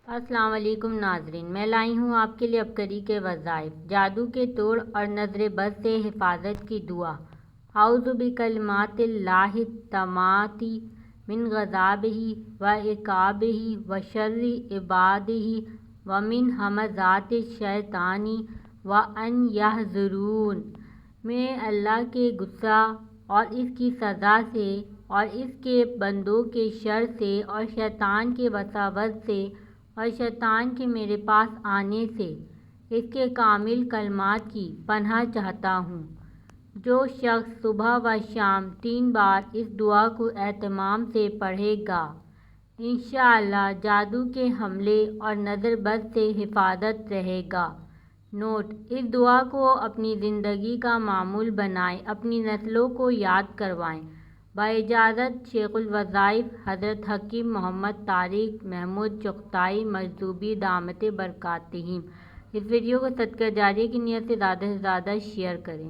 السلام علیکم ناظرین، میں لائی ہوں آپ کے لیے عبقری کے وظائف، جادو کے توڑ اور نظر بد سے حفاظت کی دعا۔ اعوذ بکلمات اللہ التامات من غضبہ وعقابہ وشر عبادہ ومن ھمزات الشیاطین وان یحضرون۔ میں اللہ کے غصہ اور اس کی سزا سے اور اس کے بندوں کے شر سے اور شیطان کے وساوس سے اور شیطان کے میرے پاس آنے سے اس کے کامل کلمات کی پناہ چاہتا ہوں۔ جو شخص صبح و شام 3 بار اس دعا کو اہتمام سے پڑھے گا، انشاءاللہ جادو کے حملے اور نظر بد سے حفاظت رہے گا۔ نوٹ: اس دعا کو اپنی زندگی کا معمول بنائیں، اپنی نسلوں کو یاد کروائیں۔ باجازت شیخ الوظائف حضرت حکیم محمد طارق محمود چغتائی مجذوبی دامت برکاتہم۔ اس ویڈیو کو صدقہ جاریہ کی نیت سے زیادہ شیئر کریں۔